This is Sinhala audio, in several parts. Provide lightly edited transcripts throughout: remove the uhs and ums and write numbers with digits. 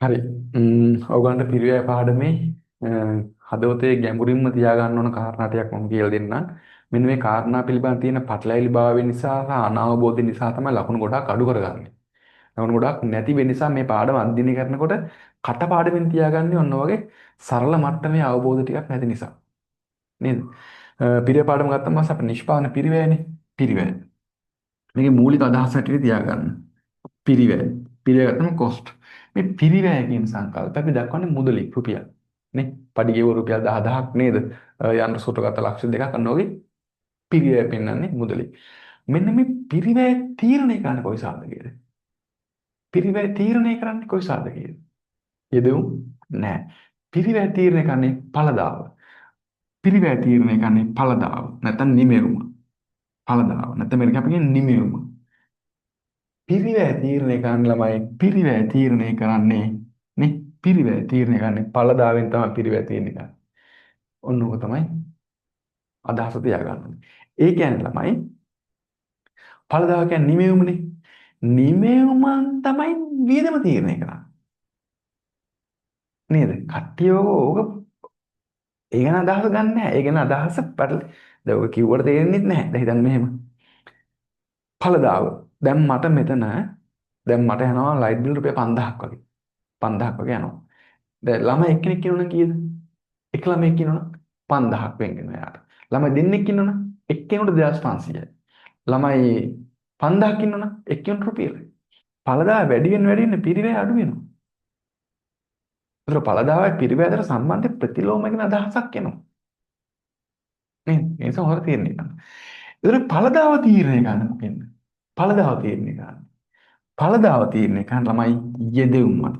හරි. ඔයගොල්ලන්ට පිරිවැය පාඩමේ අ, හදවතේ ගැඹුරින්ම තියාගන්න ඕන කාරණා ටිකක් මම කියලා දෙන්නම්. මෙන්න මේ කාරණා පිළිබඳ තියෙන පටලැවිලි භාවය නිසා සහ අනාවබෝධය නිසා තමයි ලකුණු ගොඩාක් අඩු කරගන්නේ. ලකුණු ගොඩාක් නැති වෙන නිසා මේ පාඩම අධ්‍යයනය කරනකොට කටපාඩමින් තියාගන්නේ ඔන්න වගේ සරල මට්ටමේ අවබෝධ ටිකක් නැති නිසා. නේද? පිරිවැය පාඩම ගත්තම පස්සේ අපේ නිෂ්පාදන පිරිවැයනේ. පිරිවැය. මේකේ මූලික අදහස හැටියට තියාගන්න. පිරිවැය. පිරිවැය ගත්තම කොස්ට්. මේ පිරිවැය කියන සංකල්පය අපි දක්වන්නේ මුදලින් රුපියල්. නේ? පඩිගෙව රුපියල් 10000ක් නේද? යන්ත්‍ර සූත්‍රගත ලක්ෂ දෙකක් අන්න වගේ පිරිවැය පෙන්වන්නේ මුදලින්. මෙන්න මේ පිරිවැය තීරණය කරන්නේ කොයි සාධකයේද? පිරිවැය තීරණය කරන්නේ කොයි සාධකයේද? යෙදුම් නෑ. පිරිවැය තීරණය කරන්නේ ඵලදාව. පිරිවැය තීරණය කරන්නේ ඵලදාව. නැත්නම් නිමෙවුම. ඵලදාව. නැත්නම් මේක අපි කියන්නේ නිමෙවුම. පිරිවැය තීරණය කරන්න ළමයි පිරිවැය තීරණය කරන්නේ නේ පිරිවැය තීරණය කරන්නේ ඵලදාවෙන් තමයි පිරිවැය තීරණය කරන්නේ. ඔන්න ඕක තමයි අදහස තියාගන්න ඕනේ. ඒ කියන්නේ ළමයි ඵලදාව කියන්නේ නිමෙවුමනේ. නිමෙවුමන් තමයි වියදම තීරණය කරන්නේ. නේද? කට්ටිය ඕක ඒ ගැන අදහස ගන්න නැහැ. ඒ ගැන අදහස දැන් ඔය කිව්වට තේරෙන්නේ නැහැ. දැන් හිතන්න මෙහෙම. ඵලදාව. දැන් මට මෙතන දැන් මට යනවා ලයිට් බිල් රුපියල් 5000ක් වගේ. 5000ක් වගේ යනවා. දැන් ළමයි එක්කෙනෙක් කියනවනම් කීයද? එක ළමයෙක් කියනවනම් 5000ක් වෙන්ගෙන එයාට. ළමයි දෙන්නෙක් ඉන්නවනම් එක්කෙනෙකුට 2500යි. ළමයි 5000ක් ඉන්නවනම් එක්කෙනෙකුට රුපියලයි. ඵලදාව වැඩි වෙන වැඩි වෙන පිරිවැය අඩු වෙනවා. ඒතර ඵලදාවයි පිරිවැය අතර සම්බන්ධය ප්‍රතිලෝම කියන අදහසක් එනවා. නේද? ඒ නිසා හොර තීරණය ගන්න. ඒතර ඵලදාව තීරණය ගන්න මොකෙන්ද? ඵලදාව තීරණය ගන්න. ඵලදාව තීරණය කරන ළමයි යෙදෙවුම් මත.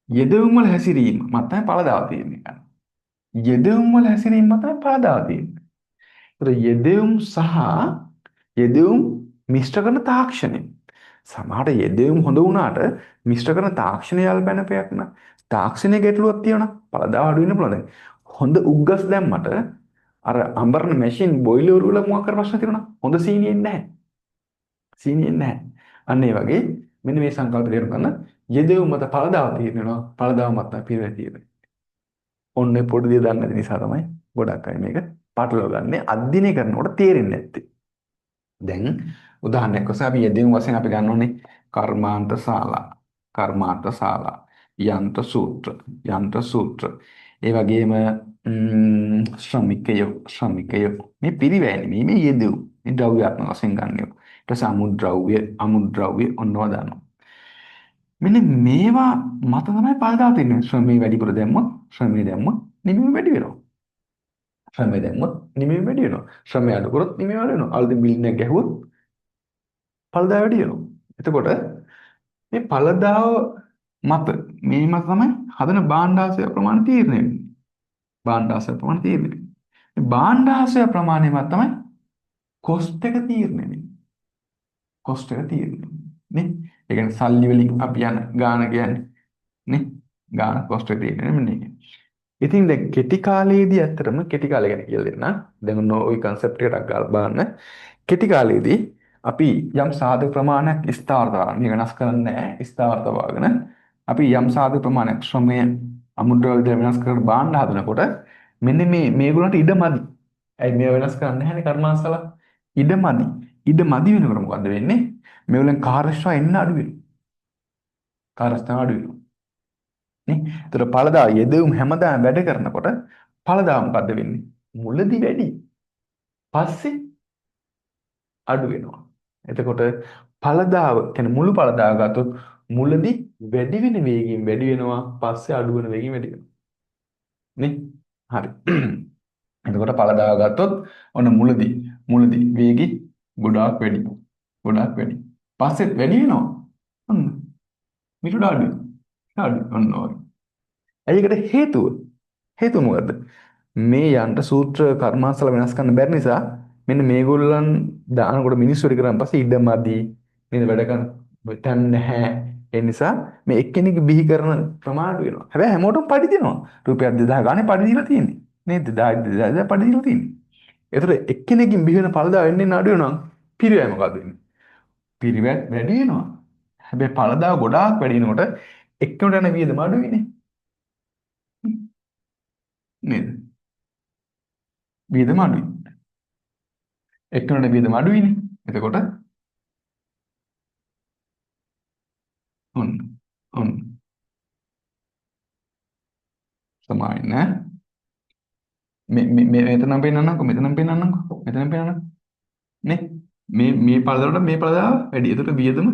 යෙදෙවුම් වල හැසිරීම මත තමයි ඵලදාව තීරණය කරන්නේ. යෙදෙවුම් වල හැසිරීම මත තමයි ඵලදාව තීරණය. ඒතර යෙදෙවුම් සහ යෙදෙවුම් මිශ්‍ර කරන තාක්ෂණය. සමහරට යෙදෙවුම් හොඳ වුණාට මිශ්‍ර කරන තාක්ෂණය යල්පැනපයක් න තාක්ෂණයේ ගැටලුවක් තියෙනවා. ඵලදාව අඩු වෙන්න පුළුවන්. දැන් හොඳ උග්ගස් දැම්මට අර අඹරන මැෂින් බොයිලර් වල මොකක් කර ප්‍රශ්න තියෙනවා. හොඳ සීනියෙන් නැහැ. සීනියෙන් නැහැ. අන්න ඒ වගේ මෙන්න මේ සංකල්ප තේරුම් ගන්න යෙදෙවුම් මත ඵලදාව තීරණයනවා. ඵලදාව මත පිරිවෙත තීරණය. ඔන්න ඒ පොඩි දේ දන්නේ නැති නිසා තමයි ගොඩක් අය මේක පටලවා ගන්නේ අධ්‍යයනය කරනකොට තේරෙන්නේ නැත්තේ. දැන් උදාහරණයක් වශයෙන් අපි යෙදීම් වශයෙන් අපි ගන්නෝනේ කර්මාන්ත ශාලා කර්මාන්ත ශාලා යන්ත්‍ර සූත්‍ර ඒ වගේම ශ්‍රමිකයෝ මේ පිරිවැය නෙමෙයි මේ යෙදූ මේ ද්‍රව්‍යාත්මක වශයෙන් ගන්නෙව ඊට පස්සේ අමුද්‍රව්‍ය ඔන්නවා දානවා මෙන්න මේවා මත තමයි පාදා දෙන්නේ ශ්‍රමයේ වැඩිපුර දැම්මොත් ශ්‍රමයේ දැම්මොත් නිමෙම වැඩි වෙනවා ශ්‍රමයේ දැම්මොත් නිමෙම වැඩි වෙනවා ශ්‍රමය අඩු කරොත් නිමෙම වැඩි වෙනවා අලුතින් බිල්ඩින් එකක් ගැහුවොත් ඵලදාව වැඩි වෙනවා. එතකොට මේ ඵලදාව මත මේ මත තමයි හදන භාණ්ඩාශය ප්‍රමාණය තීරණය වෙන්නේ. භාණ්ඩාශය ප්‍රමාණය තීරණය වෙන්නේ. මේ භාණ්ඩාශය ප්‍රමාණය මත තමයි කොස්ට් එක තීරණය වෙන්නේ. කොස්ට් එක තීරණය වෙන්නේ. නේ? ඒ කියන්නේ සල්ලි වලින් අපි යන ගාණ කියන්නේ නේ? ගාණ කොස්ට් එක තීරණය වෙන්නේ මෙන්න ඒක. ඉතින් දැන් කෙටි කාලයේදී ඇත්තටම කෙටි කාලය ගැන කියලා දෙන්න. දැන් ඔන්න ওই concept එකටක් ගාලා බලන්න. කෙටි කාලයේදී අපි යම් සාධක ප්‍රමාණයක් ස්ථාවරතාවන වෙනස් කරන්නේ නැහැ ස්ථාවරතාවගෙන අපි යම් සාධක ප්‍රමාණයක් ශ්‍රමය අමුද්‍රව්‍ය වෙනස් කරන බාණ්ඩ හදනකොට මෙන්න මේගොල්ලන්ට ඉඩමදි. ඇයි මේ වෙනස් කරන්නේ නැහැනේ කර්මාන්තසල ඉඩමදි. ඉඩමදි වෙනකොට මොකද්ද වෙන්නේ? මේගොල්ලන් කාර්යශ්‍රය එන්න අඩු වෙනවා. කාර්යශ්‍රය අඩු වෙනවා. නේ? ඒතර ඵලදාව යෙදෙවුම් හැමදාම වැඩ කරනකොට ඵලදාව මොකද්ද වෙන්නේ? මුලදී වැඩි. පස්සේ අඩු වෙනවා. එතකොට ඵලදාව කියන්නේ මුළු ඵලදාව ගත්තොත් මුලදී වැඩි වෙන වේගයෙන් වැඩි වෙනවා පස්සේ අඩු වෙන වේගයෙන් වැඩි වෙනවා. නේ? හරි. එතකොට ඵලදාව ගත්තොත් ඔන්න මුලදී වේගي ගොඩාක් වැඩි. ගොඩාක් වැඩි. පස්සෙත් වැඩි වෙනවා. ඔන්න මිට අඩු වෙනවා. අඩු ඔන්න ඔය. ඇයි ඒකට හේතුව? හේතුව මොකද්ද? මේ යන්ත්‍ර සූත්‍ර කර්මාන්තසල වෙනස් කරන්න බැරි නිසා මෙන්න මේගොල්ලන් දානකොට මිනිස්සු වැඩි කරාන් පස්සේ ඉඩමදි නේද වැඩ කරන තැන් නැහැ ඒ නිසා මේ එක්කෙනෙක් බිහි කරන ප්‍රමාණය වෙනවා හැබැයි හැමෝටම පඩි දෙනවා රුපියල් 2000 ගානේ පඩි දීලා තියෙන්නේ නේද 2000 පඩි දීලා තියෙන්නේ ඒතර එක්කෙනෙක්ගෙන් බිහි වෙන පළදා වෙන්නේ අඩු වෙනවා පිරිවැය මොකද වෙන්නේ පිරිවැය වැඩි වෙනවා හැබැයි පළදා ගොඩාක් වැඩි වෙනකොට එක්කෙනෙකුට යන වියදම අඩුයිනේ. නේද? වියදම අඩුයි. එක්කෙනෙකුට වියදම අඩුයිනේ. එතකොට ඔන්න ඔන්න සමාන නෑ. මෙතනම් පෙන්නන්නම්කෝ, මෙතනම් පෙන්නන්නම්කෝ, මෙතනම් පෙන්නන්න. නේ? මේ පළදාවට මේ පළදාව වැඩි. එතකොට වියදම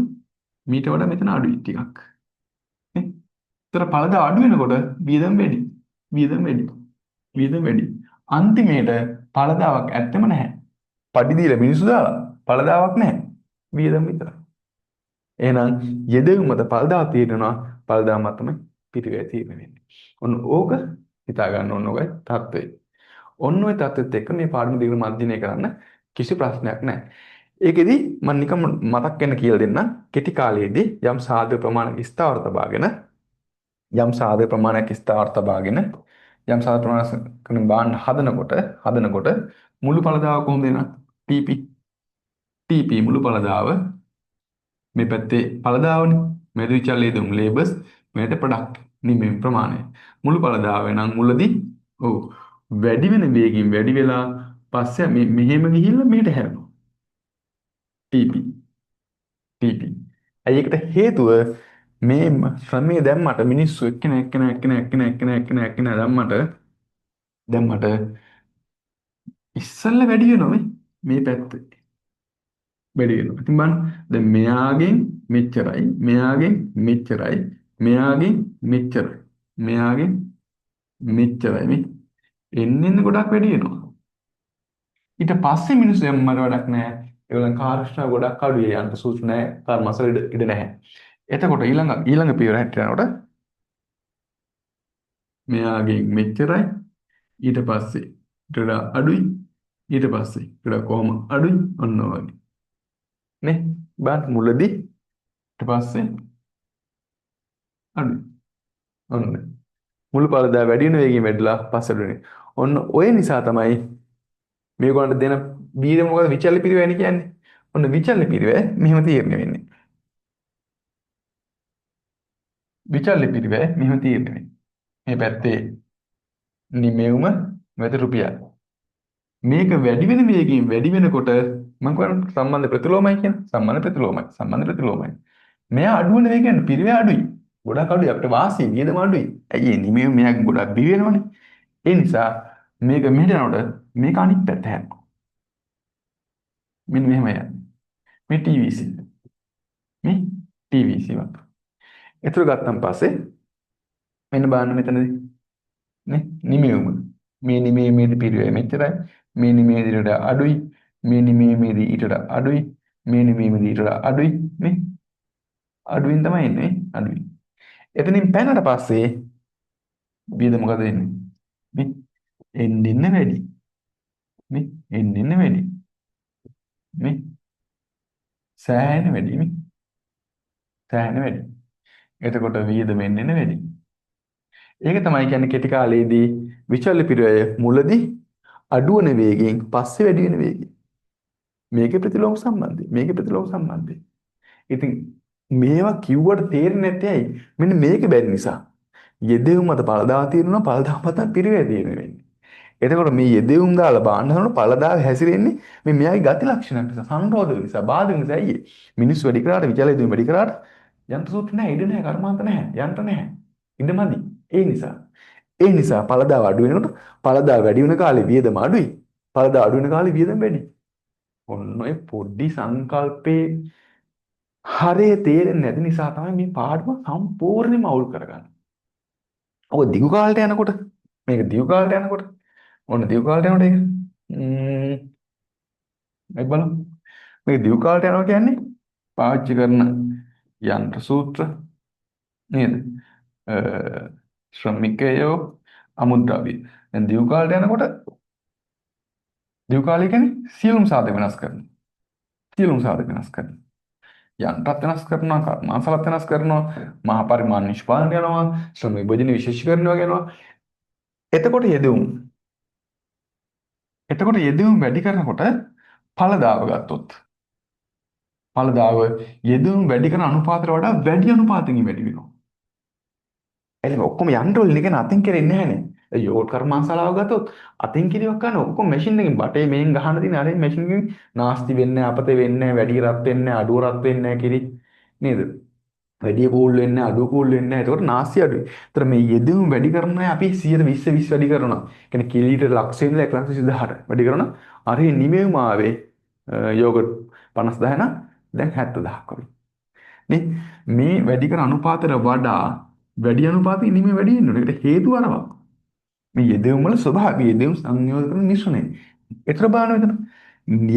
මීට වඩා මෙතන අඩුයි ටිකක්. නේ? ඒතර පළදාව අඩු වෙනකොට වියදම වැඩි. වියදම වැඩි. වියදම වැඩි. අන්තිමේට පළදාවක් ඇත්තම නැහැ. පඩි දීලා මිනිස්සු දාලා පළදාවක් නැහැ. වියදම විතරයි. එහෙනම් යෙදවීම මත පළදාව තීරණනවා. පළදාව මත තමයි පිරිවැය තීරණය වෙන්නේ. ඔන්න ඕක හිතා ගන්න ඕන ඔයගේ தත්ත්වය. ඔන්න ඔය தත්ත්වෙත් එක්ක මේ පාඩම දිගටම අධ්‍යයනය කරන්න කිසි ප්‍රශ්නයක් නැහැ. ඒකෙදි මම නිකම් මතක් වෙන්න කියලා දෙන්නම්. කෙටි කාලයේදී යම් සාධක ප්‍රමාණයක් ස්ථාවර තබාගෙන යම් සාධක ප්‍රමාණයක් ස්ථාවර තබාගෙන යම් සාධක ප්‍රමාණයක් බාන්න හදනකොට මුළු පළදාව කොහොමද එනවා? TP මුළු පළදාව මේ පැත්තේ පළදාවනේ. මෙද විචල්ලේ දුම් ලේබස් මේකට ප්‍රොඩක්ට් නිමෙන් ප්‍රමාණය. මුළු පළදාව නම් මුලදී ඔව් වැඩි වෙන වේගයෙන් වැඩි වෙලා පස්සේ මෙහෙම ගිහිල්ලා මෙහෙට හැරෙනවා. TP. ඇයි ඒකට හේතුව මේ ශ්‍රමයේ දැම්මට මිනිස්සු එක්කෙනා දැම්මට ඉස්සල්ල වැඩි වෙනවා මේ පැත්තේ. වැඩි වෙනවා. ඉතින් බලන්න දැන් මෙයාගෙන් මෙච්චරයි, මෙයාගෙන් මෙච්චරයි, මෙයාගෙන් මෙච්චරයි, මෙයාගෙන් මෙච්චරයි මේ එන්න ගොඩක් වැඩි වෙනවා. ඊට පස්සේ මිනිස්සු යම්මර වැඩක් නැහැ. ඒගොල්ලන් කාර්යශ්‍රම ගොඩක් අඩුයි. යන්න සූත්‍ර නැහැ. කර්මසල ඉඩ නැහැ. එතකොට ඊළඟ පියවර හැට යනකොට මෙයාගෙන් මෙච්චරයි ඊට පස්සේ ඊට වඩා අඩුයි ඊට පස්සේ ඊට වඩා කොහොම අඩුයි ඔන්න ඔය වගේ නේ බාත් මුලදී ඊට පස්සේ අඩුයි ඔන්න මුළු පළදා වැඩි වෙන වේගයෙන් වැඩිලා පස්සට වෙන්නේ ඔන්න ඔය නිසා තමයි මේගොල්ලන්ට දෙන බීජ මොකද විචල්්‍ය පිරිවැය කියන්නේ ඔන්න විචල්්‍ය පිරිවැය මෙහෙම තීරණය වෙන්නේ විචල්්‍ය පිරිවැය මෙහෙම තීරණය වෙන්නේ මේ පැත්තේ නිමෙවුම මෙතන රුපියල් මේක වැඩි වෙන වේගයෙන් වැඩි වෙනකොට මම කියනවා සම්බන්ධ ප්‍රතිලෝමයි කියන සම්බන්ධ ප්‍රතිලෝමයි මෙයා අඩු වෙන වේගයෙන් පිරිවැය අඩුයි ගොඩක් අඩුයි අපිට වාසිය වියදම අඩුයි ඇයි ඒ නිමෙවුම මෙයා ගොඩක් බි වෙනවනේ ඒ නිසා මේක මෙහෙට යනකොට මේක අනිත් පැත්ත හැරෙනවා මෙන්න මෙහෙම යන්නේ මේ TVC මේ TVC වත් ඒතර ගත්තන් පස්සේ මෙන්න බලන්න මෙතනදී නේ නිමෙවුම මේ නිමෙවුමේදී පිරිවැය මෙච්චරයි මේ නිමෙවුමේදී ඊට අඩුයි මේ නිමෙවුමේදී ඊට අඩුයි මේ නිමෙවුමේදී ඊට අඩුයි නේ අඩුවෙන් තමයි එන්නේ අඩුයි එතනින් පැනනට පස්සේ වියද මොකද වෙන්නේ මේ එන්න වැඩි මේ එන්න වැඩි මේ සෑහෙන වැඩි මේ සෑහෙන වැඩි එතකොට වියදම එන්න වැඩි ඒක තමයි කියන්නේ කෙටි කාලයේදී විචල්්‍ය පිරිවැය මුලදී අඩු වෙන වේගයෙන් පස්සේ වැඩි වෙන වේගය. මේකේ ප්‍රතිලෝම සම්බන්ධය. ඉතින් මේවා කිව්වට තේරෙන්නේ නැත්තේ ඇයි? මෙන්න මේක බැරි නිසා. යෙදෙවුම් මත පළදාව తీරනවා පළදාව මත පිරිවැය తీරන වෙන්නේ. එතකොට මේ යෙදෙවුම් දාලා බාන්න හදනකොට පළදාව හැසිරෙන්නේ මේ මෙයාගේ ගති ලක්ෂණයක් නිසා සංරෝධක නිසා බාධක නිසා අයියේ. මිනිස්සු වැඩි කරාට විචල්්‍ය දෙවුම් වැඩි කරාට යන්ත්‍ර සූත්‍ර නැහැ ඉඩ නැහැ කර්මාන්ත නැහැ යන්ත්‍ර නැහැ. ඉඩමදි. ඒ නිසා පළදාව අඩු වෙනකොට පළදාව වැඩි වෙන කාලේ වියදම අඩුයි. පළදාව අඩු වෙන කාලේ වියදම වැඩි. ඔන්න ඔය පොඩි සංකල්පේ හරිය තේරෙන්නේ නැති නිසා තමයි මේ පාඩම සම්පූර්ණයෙන්ම අවුල් කරගන්නේ. ඔක දිගු කාලට යනකොට මේක දිගු කාලට යනකොට ඔන්න දිගු කාලට යනකොට ඒක බලමු. මේක දිගු කාලට යනවා කියන්නේ පාවිච්චි කරන යන්ත්‍ර සූත්‍ර නේද? ශ්‍රමිකයෝ අමුද්‍රව්‍ය. දැන් දියු කාලයට යනකොට දියු කාලය කියන්නේ සියලුම සාධක වෙනස් කරනවා. යන්ත්‍රත් වෙනස් කරනවා, කර්මාන්තලත් වෙනස් කරනවා, මහා පරිමාණ නිෂ්පාදනය යනවා, ශ්‍රම විභජන විශේෂීකරණය යනවා. එතකොට යෙදවුම් වැඩි කරනකොට ඵලදාව ගත්තොත් ඵලදාව යෙදවුම් වැඩි කරන අනුපාතයට වඩා වැඩි අනුපාතකින් වැඩි වෙනවා. එළම ඔක්කොම යන්න ඕනේ නේ. අතින් කෙරෙන්නේ නැහනේ. යෝග කර්මාන්තශාලාව ගත්තොත් අතින් කිරියක් කරන ඔක්කොම මැෂින් එකකින් බටේ මේන් ගහන දින අර මැෂින් එකකින් නාස්ති වෙන්නේ අපතේ වෙන්නේ වැඩි රත් වෙන්නේ අඩුව රත් වෙන්නේ කිරි නේද? වැඩි කූල් වෙන්නේ අඩුව කූල් වෙන්නේ. ඒකට නාස්ති අඩුයි. ඒතර මේ යෙදීම වැඩි කරන අය අපි 120 20 වැඩි කරනවා. කියන්නේ කිලීටර් ලක්ෂයෙන් ඉඳලා 1,20,000ට වැඩි කරනවා. අර නිමෙව්ම ආවේ යෝගට් 50,000 නම් දැන් 70,000ක් වගේ. නේ මේ වැඩි කරන අනුපාතයට වඩා වැඩි අනුපාතෙ ඉනිමේ වැඩි වෙනවා. ඒකට හේතුව අරවා. මේ යෙදවීම් වල ස්වභාවය යෙදවීම් සංයෝජන කරන මිශ්‍රණය. ඒතර බලන්න මෙතන.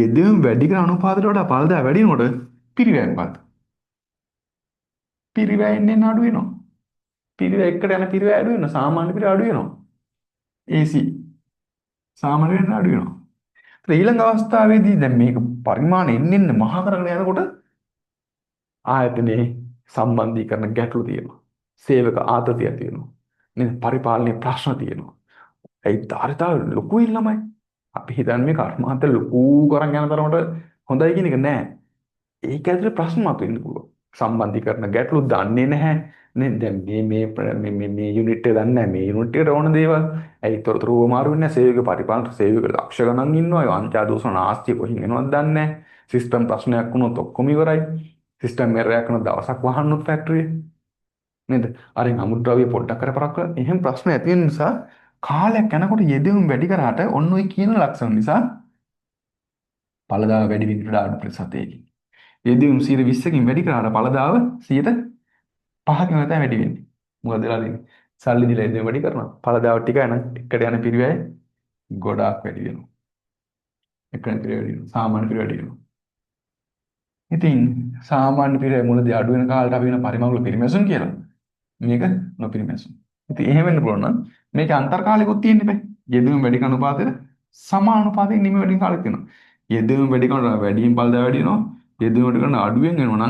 යෙදවීම් වැඩි කරන අනුපාතයට වඩා පළදා වැඩි වෙනකොට පිරිවැය මොකක්ද? පිරිවැයෙන්නේ අඩු වෙනවා. පිරිවැය එකට යන පිරිවැය අඩු වෙනවා. සාමාන්‍ය පිරිවැය අඩු වෙනවා. AC සාමාන්‍ය වෙන අඩු වෙනවා. ඊළඟ අවස්ථාවේදී දැන් මේක පරිමාණ එන්න මහා කරගෙන යනකොට ආයතනයේ සම්බන්ධීකරණ ගැටලු තියෙනවා. සේවක ආතතියක් තියෙනවා. නේද? පරිපාලනයේ ප්‍රශ්න තියෙනවා. ඒ ධාරිතාව ලොකුයි ළමයි. අපි හිතන්නේ මේ කර්මාන්ත ලොකු කරන් යන තරමට හොඳයි කියන එක නෑ. ඒක ඇතුලේ ප්‍රශ්න මතුවෙන්න පුළුවන්. සම්බන්ධීකරණ ගැටලු දන්නේ නැහැ. නේ දැන් මේ යුනිට් එක දන්නේ නැහැ. මේ යුනිට් එකට ඕන දේවල්. ඇයි තොරතුරු මාරු වෙන්නේ නැහැ. සේවක පරිපාලන සේවක ලක්ෂ ගණන් ඉන්නවා. ඒ වංචා දෝෂ නාස්තිය කොහින් එනවද දන්නේ නැහැ. සිස්ටම් ප්‍රශ්නයක් වුණොත් ඔක්කොම ඉවරයි. සිස්ටම් එරර් එකක් වුණොත් දවසක් වහන්නොත් ෆැක්ටරියේ. නේද? අර අමුද්‍රව්‍ය පොඩ්ඩක් කරපරක් එහෙම ප්‍රශ්න ඇති වෙන නිසා කාලයක් යනකොට යෙදවීම් වැඩි කරාට ඔන්න ඔය කියන ලක්ෂණ නිසා පළදාව වැඩි වෙන්න අඩු ප්‍රතිශතයකින්. යෙදවීම් 120කින් වැඩි කරාට පළදාව 5කින් තමයි වැඩි වෙන්නේ. මොකද වෙලා තියෙන්නේ? සල්ලි දීලා යෙදවීම් වැඩි කරනවා. පළදාව ටික යන එකට යන පිරිවැය ගොඩාක් වැඩි වෙනවා. එකට යන පිරිවැය වැඩි වෙනවා. සාමාන්‍ය පිරිවැය වැඩි වෙනවා. ඉතින් සාමාන්‍ය පිරිවැය මුලදී අඩු වෙන කාලට අපි වෙන පරිමංගල පිරිමැසුම් කියලා. මේක නොපිරිමැසුම්. ඉතින් එහෙම වෙන්න පුළුවන් නම් මේක අන්තර්කාලිකුත් තියෙන්න බෑ. යෙදවීම වැඩි කරන අනුපාතයට සමානුපාතයෙන් නිම වැඩි කාලෙක තියෙනවා. යෙදවීම වැඩි කරන වැඩියෙන් පළදා වැඩි වෙනවා. යෙදවීම වැඩි කරන අඩුවෙන් වෙනවා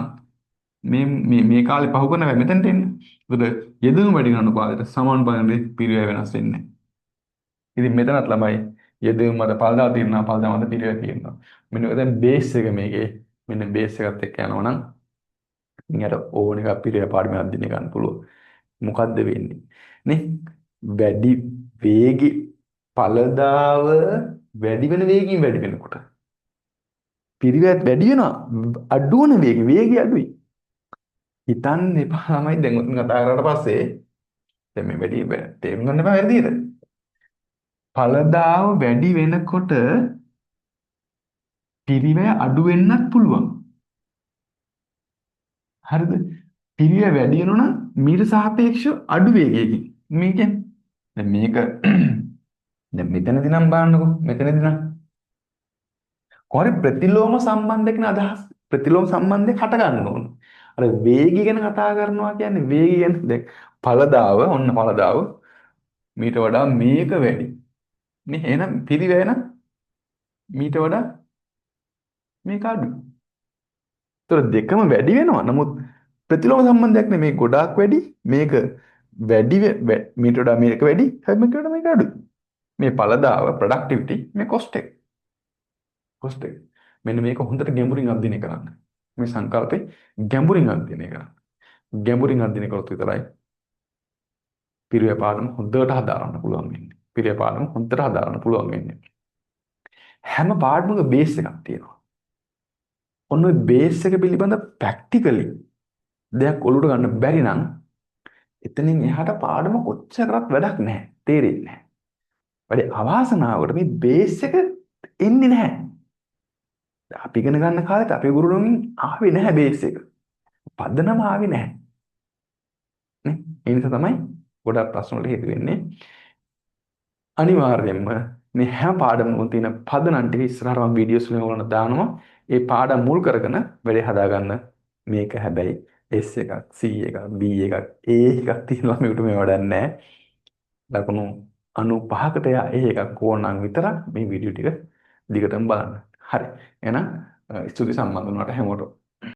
නම් මේ කාලේ පහු කරන හැම මෙතනට එන්නේ. ඒකට යෙදවීම වැඩි කරන අනුපාතයට සමානුපාතයෙන් පිරිවැය වෙනස් වෙන්නේ. ඉතින් මෙතනත් ළමයි යෙදවීම මත පළදා තියෙනවා පළදා මත පිරිවැය තියෙනවා. මෙන්න ඔය දැන් බේස් එක මේකේ මෙන්න බේස් එකත් එක්ක යනවා නම් ඉතින් අර ඕන එකක් පිරිවැය පාඩමක් අදින්න ගන්න පුළුවන්. මොකද්ද වෙන්නේ නේ වැඩි වේගي පළදාව වැඩි වෙන වේගයෙන් වැඩි වෙනකොට පිරිවැයත් වැඩි වෙනවා අඩු වෙන වේගය අඩුයි හිතන්න එපා ළමයි දැන් උන් කතා කරාට පස්සේ දැන් මේ වැඩි තේරුම් ගන්න එපා වැඩිද පළදාව වැඩි වෙනකොට පිරිවැය අඩු වෙන්නත් පුළුවන් හරිද පිරිවැය වැඩි වෙනවා නම් මීට සාපේක්ෂව අඩු වේගයකින් මේ කියන්නේ දැන් මේක දැන් මෙතනදී නම් බලන්නකෝ මෙතනදී නම් කොහරි ප්‍රතිලෝම සම්බන්ධයකින් අදහස් ප්‍රතිලෝම සම්බන්ධයක් හට ගන්න ඕන. අර වේගය ගැන කතා කරනවා කියන්නේ වේගය ගැන දැන් ඵලදාව ඔන්න ඵලදාව මීට වඩා මේක වැඩි. නේ එහෙනම් පිරිවැය නම් මීට වඩා මේක අඩු. ඒතර දෙකම වැඩි වෙනවා. නමුත් ප්‍රතිලෝම සම්බන්ධයක් නෙමේ ගොඩාක් වැඩි මේක වැඩි මීට වඩා මේක වැඩි හැබැයි මේක වඩා මේක අඩුයි. මේ ඵලදාව ප්‍රොඩක්ටිවිටි මේ කොස්ට් එක කොස්ට් එක. මෙන්න මේක හොඳට ගැඹුරින් අධ්‍යයනය කරන්න. මේ සංකල්පේ ගැඹුරින් අධ්‍යයනය කරන්න. ගැඹුරින් අධ්‍යයනය කරොත් විතරයි පිරිවැය පාඩම හොඳට හදාරන්න පුළුවන් වෙන්නේ. පිරිවැය පාඩම හොඳට හදාරන්න පුළුවන් වෙන්නේ. හැම පාඩමක බේස් එකක් තියෙනවා. ඔන්න ඔය බේස් එක පිළිබඳ ප්‍රැක්ටිකලි දෙයක් ඔලුවට ගන්න බැරි නම් එතනින් එහාට පාඩම කොච්චර කරත් වැඩක් නැහැ. තේරෙන්නේ නැහැ. වැඩි අවාසනාවකට මේ බේස් එක එන්නේ නැහැ. අපි ඉගෙන ගන්න කාලෙත් අපේ ගුරුතුමෝගෙන් ආවේ නැහැ බේස් එක. පදනම ආවේ නැහැ. නේ? ඒ නිසා තමයි ගොඩක් ප්‍රශ්න වලට හේතු වෙන්නේ. අනිවාර්යයෙන්ම මේ හැම පාඩමකම තියෙන පදනම් ටික ඉස්සරහට මම වීඩියෝස් වලින් ඔයගොල්ලන්ට දානවා. ඒ පාඩම් මුල් කරගෙන වැඩේ හදාගන්න. මේක හැබැයි S එකක්, C එකක්, B එකක්, A එකක් තියෙනවා මේකට මේ වඩන්නේ නැහැ. ලකුණු 95කට A එකක් ඕන නම් විතරක් මේ වීඩියෝ ටික දිගටම බලන්න. හරි. එහෙනම් ස්තුති සම්බන්ධ වුණාට හැමෝටම